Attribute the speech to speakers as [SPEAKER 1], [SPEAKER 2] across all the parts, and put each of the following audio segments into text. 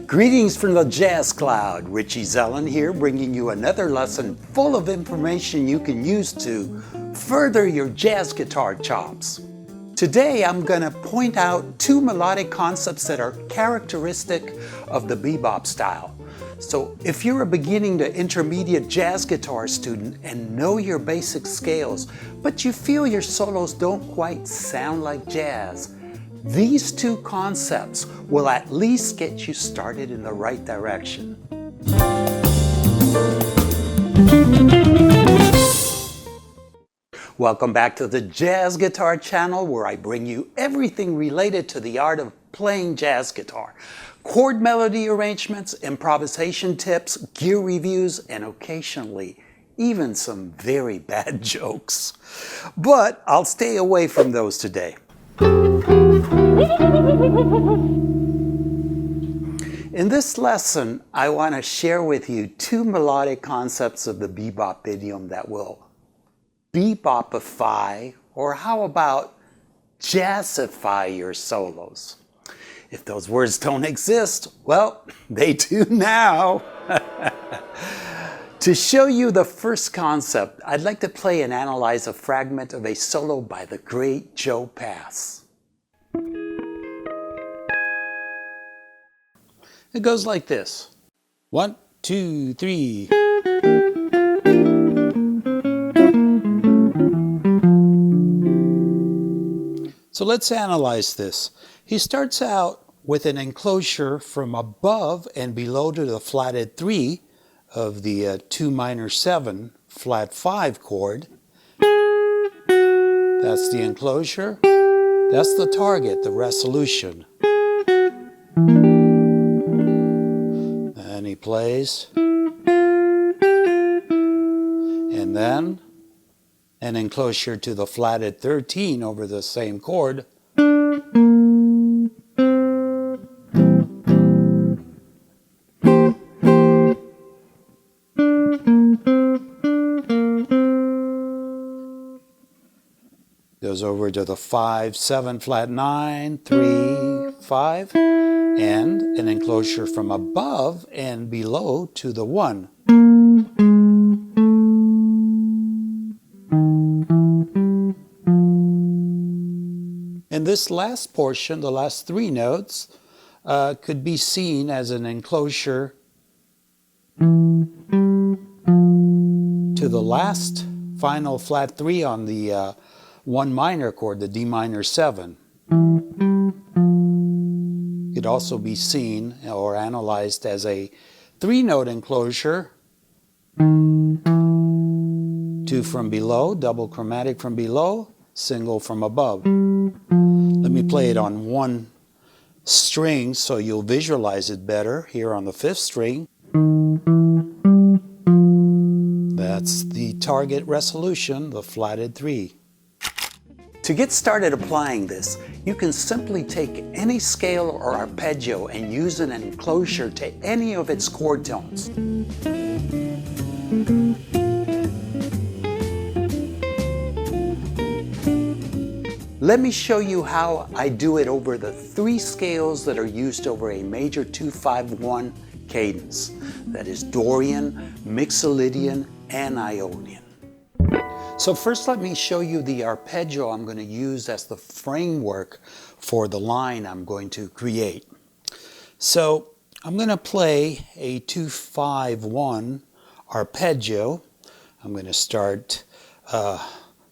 [SPEAKER 1] Greetings from the Jazz Cloud. Richie Zellon here, bringing you another lesson full of information you can use to further your jazz guitar chops. Today I'm going to point out two melodic concepts that are characteristic of the bebop style. So if you're a beginning to intermediate jazz guitar student and know your basic scales, but you feel your solos don't quite sound like jazz, these two concepts will at least get you started in the right direction. Welcome back to the Jazz Guitar channel, where I bring you everything related to the art of playing jazz guitar. Chord melody arrangements, improvisation tips, gear reviews, and occasionally even some very bad jokes. But I'll stay away from those today. In this lesson, I want to share with you two melodic concepts of the bebop idiom that will BEBOP-I-FY, or how about jazzify your solos? If those words don't exist, well, they do now. To show you the first concept, I'd like to play and analyze a fragment of a solo by the great Joe Pass. It goes like this. 1, 2, 3. So let's analyze this. He starts out with an enclosure from above and below to the flatted 3 of the 2 minor 7 flat 5 chord. That's the enclosure. That's the target, the resolution. And he plays. And then an enclosure to the flatted 13 over the same chord. Goes over to the 5, 7, flat 9, 3, 5, and an enclosure from above and below to the 1. And this last portion, the last 3 notes, could be seen as an enclosure to the last final flat 3 on the 1 minor chord, the D minor 7. Could also be seen or analyzed as a 3-note enclosure to from below, double chromatic from below, single from above. Let me play it on 1 string so you'll visualize it better. Here on the 5th string, that's the target resolution, the flatted 3. To get started applying this, you can simply take any scale or arpeggio and use an enclosure to any of its chord tones. Let me show you how I do it over the 3 scales that are used over a major 2-5-1 cadence. That is Dorian, Mixolydian, and Ionian. So first let me show you the arpeggio I'm going to use as the framework for the line I'm going to create. So I'm going to play a 2-5-1 arpeggio. I'm going to start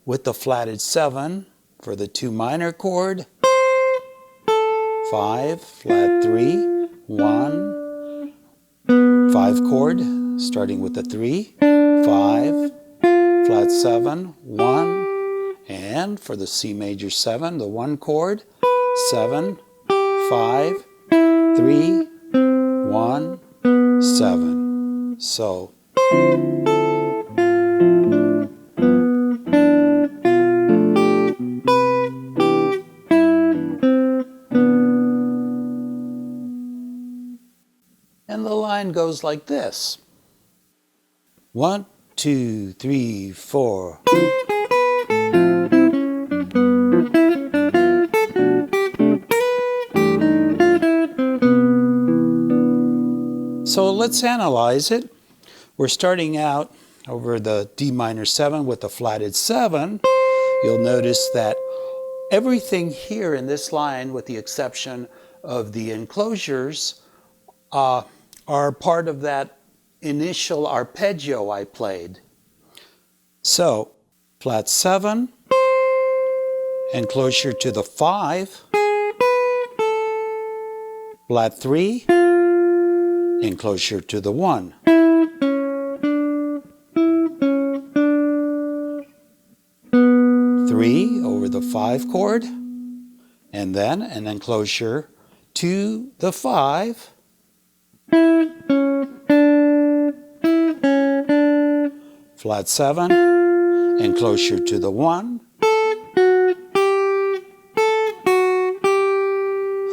[SPEAKER 1] with the flatted 7 for the 2 minor chord, 5, flat 3, 1, 5 chord, starting with the 3, 5, flat 7, 1, and for the C major 7, the 1 chord, 7, 5, 3, 1, 7. So and the line goes like this. 1, 2, 3, 4. let's analyze it. We're starting out over the D minor 7 with the flatted 7. You'll notice that everything here in this line, with the exception of the enclosures, are part of that initial arpeggio I played. So, flat 7, enclosure to the 5, flat 3, enclosure to the 1. 3 over the 5 chord, and then an enclosure to the 5, flat 7, enclosure to the 1.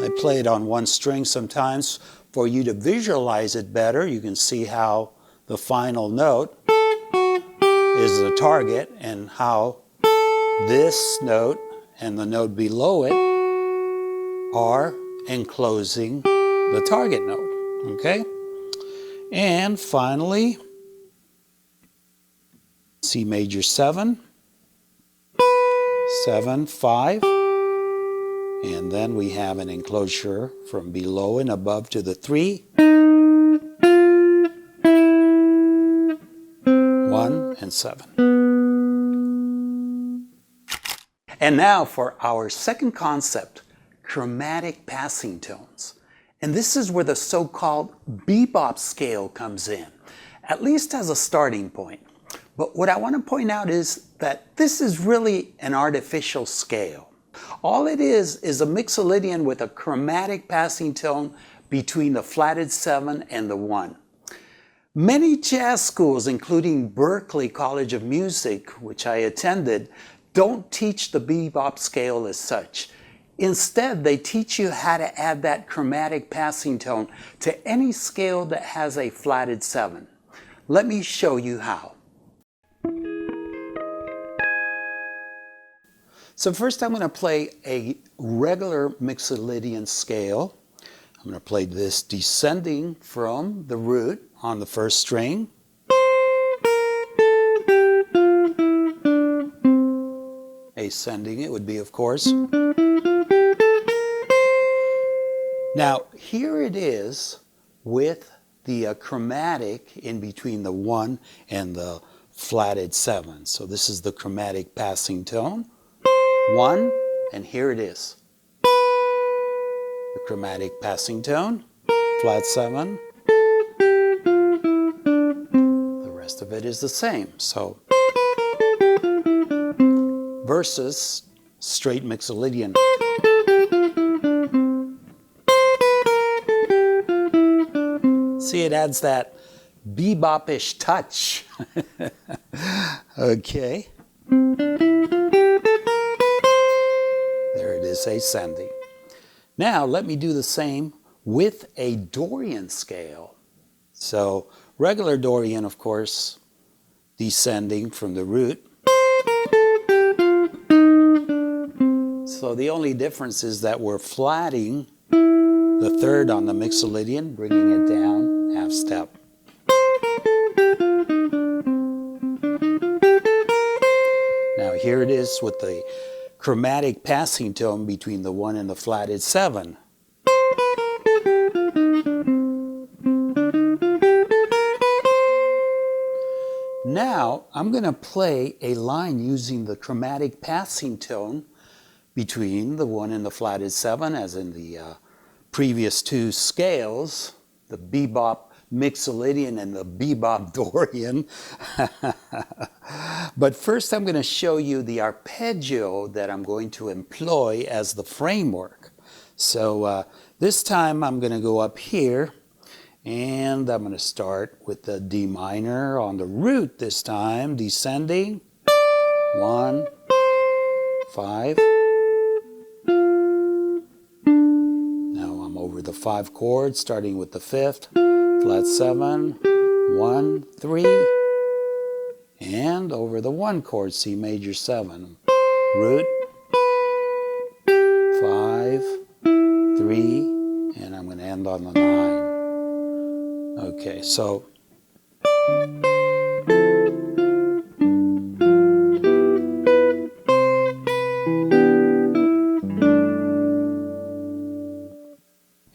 [SPEAKER 1] I play it on one string sometimes for you to visualize it better. You can see how the final note is the target and how this note and the note below it are enclosing the target note. Okay? And finally, C major 7, 7, 5, and then we have an enclosure from below and above to the 3, 1, and 7. And now for our second concept, chromatic passing tones. And this is where the so-called bebop scale comes in, at least as a starting point. But what I want to point out is that this is really an artificial scale. All it is a mixolydian with a chromatic passing tone between the flatted 7 and the 1. Many jazz schools, including Berklee College of Music, which I attended, don't teach the bebop scale as such. Instead, they teach you how to add that chromatic passing tone to any scale that has a flatted 7. Let me show you how. So first I'm going to play a regular mixolydian scale. I'm going to play this descending from the root on the first string. Ascending it would be, of course. Now here it is with the chromatic in between the 1 and the flatted 7. So this is the chromatic passing tone. 1, and here it is. The chromatic passing tone, flat 7. The rest of it is the same. So, versus straight mixolydian. See, it adds that bebop-ish touch. Okay. Ascending. Now let me do the same with a Dorian scale. So regular Dorian, of course, descending from the root. So the only difference is that we're flatting the 3rd on the mixolydian, bringing it down half step. Now here it is with the chromatic passing tone between the 1 and the flatted 7. Now I'm going to play a line using the chromatic passing tone between the 1 and the flatted 7, as in the previous two scales, the bebop mixolydian and the bebop Dorian. But first I'm going to show you the arpeggio that I'm going to employ as the framework. So this time I'm going to go up here, and I'm going to start with the D minor on the root this time, descending. 1, 5. Now I'm over the 5 chords, starting with the 5th, flat 7, 1, 3. And over the 1 chord, C major 7, root, 5, 3, and I'm going to end on the 9. Okay, so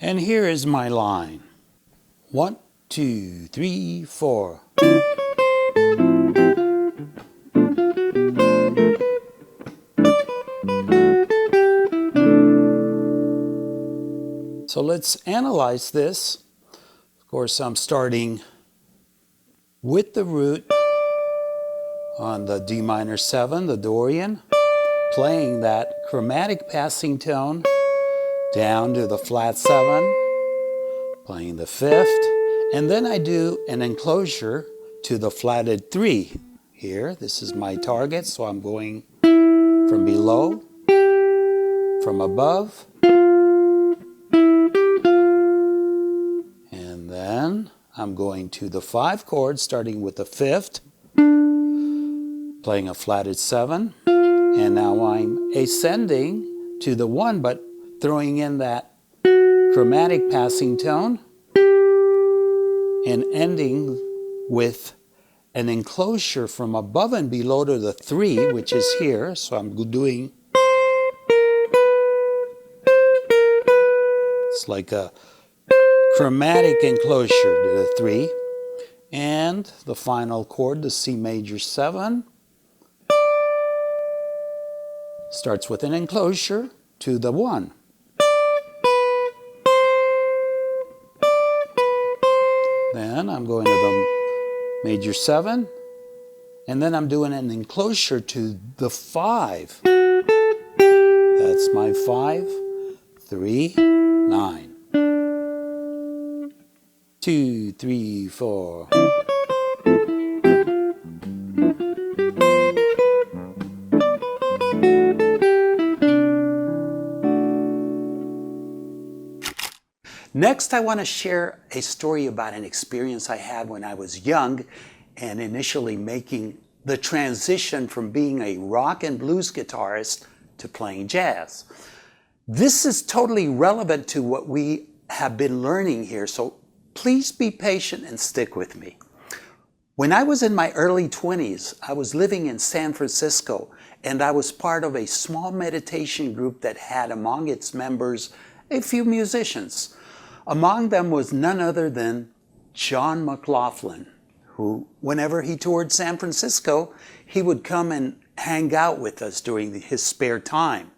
[SPEAKER 1] and here is my line. 1, 2, 3, 4. So let's analyze this. Of course, I'm starting with the root on the D minor 7, the Dorian, playing that chromatic passing tone down to the flat 7, playing the 5th, and then I do an enclosure to the flatted 3 here. This is my target, so I'm going from below, from above, and then I'm going to the 5 chords, starting with the 5th, playing a flatted 7, and now I'm ascending to the 1, but throwing in that chromatic passing tone, and ending with an enclosure from above and below to the 3, which is here. So I'm doing, it's like a chromatic enclosure to the 3. And the final chord, the C major 7, starts with an enclosure to the 1. Then I'm going to the major 7, and then I'm doing an enclosure to the 5. That's my 5, 3, 9. 2, 3, 4. Next, I want to share a story about an experience I had when I was young and initially making the transition from being a rock and blues guitarist to playing jazz. This is totally relevant to what we have been learning here, so please be patient and stick with me. When I was in my early 20s, I was living in San Francisco, and I was part of a small meditation group that had among its members a few musicians. Among them was none other than John McLaughlin, who, whenever he toured San Francisco, he would come and hang out with us during his spare time.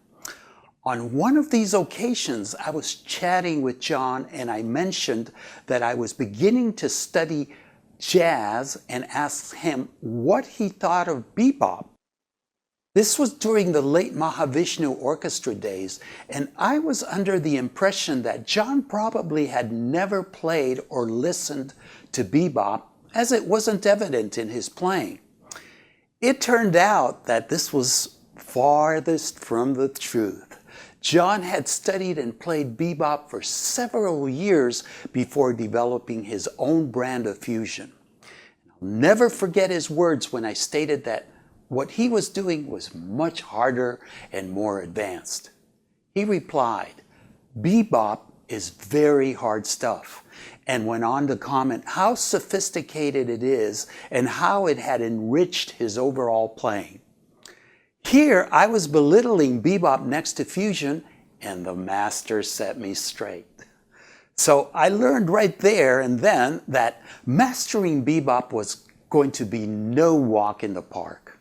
[SPEAKER 1] On one of these occasions, I was chatting with John and I mentioned that I was beginning to study jazz and asked him what he thought of bebop. This was during the late Mahavishnu Orchestra days, and I was under the impression that John probably had never played or listened to bebop, as it wasn't evident in his playing. It turned out that this was farthest from the truth. John had studied and played bebop for several years before developing his own brand of fusion. I'll never forget his words when I stated that what he was doing was much harder and more advanced. He replied, "Bebop is very hard stuff," and went on to comment how sophisticated it is and how it had enriched his overall playing. Here I was belittling bebop next to fusion, and the master set me straight. So I learned right there and then that mastering bebop was going to be no walk in the park.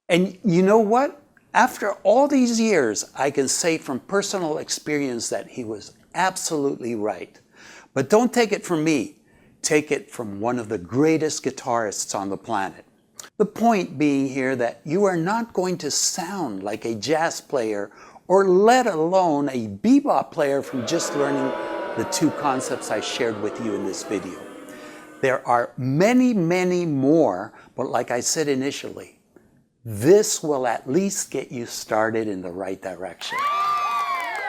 [SPEAKER 1] And you know what? After all these years, I can say from personal experience that he was absolutely right. But don't take it from me. Take it from one of the greatest guitarists on the planet. The point being here that you are not going to sound like a jazz player or let alone a bebop player from just learning the two concepts I shared with you in this video. There are many, many more, but like I said initially, this will at least get you started in the right direction.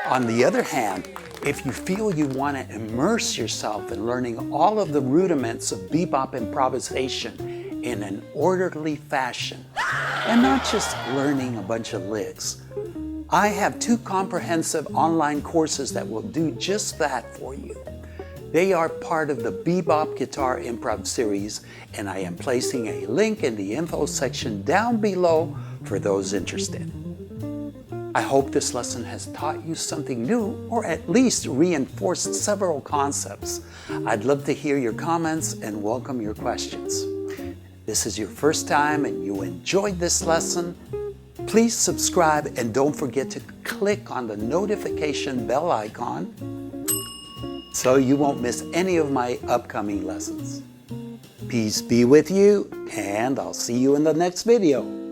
[SPEAKER 1] On the other hand, if you feel you want to immerse yourself in learning all of the rudiments of bebop improvisation in an orderly fashion, and not just learning a bunch of licks, I have 2 comprehensive online courses that will do just that for you. They are part of the Bebop Guitar Improv series, and I am placing a link in the info section down below for those interested. I hope this lesson has taught you something new, or at least reinforced several concepts. I'd love to hear your comments and welcome your questions. If this is your first time and you enjoyed this lesson, please subscribe and don't forget to click on the notification bell icon so you won't miss any of my upcoming lessons. Peace be with you, and I'll see you in the next video.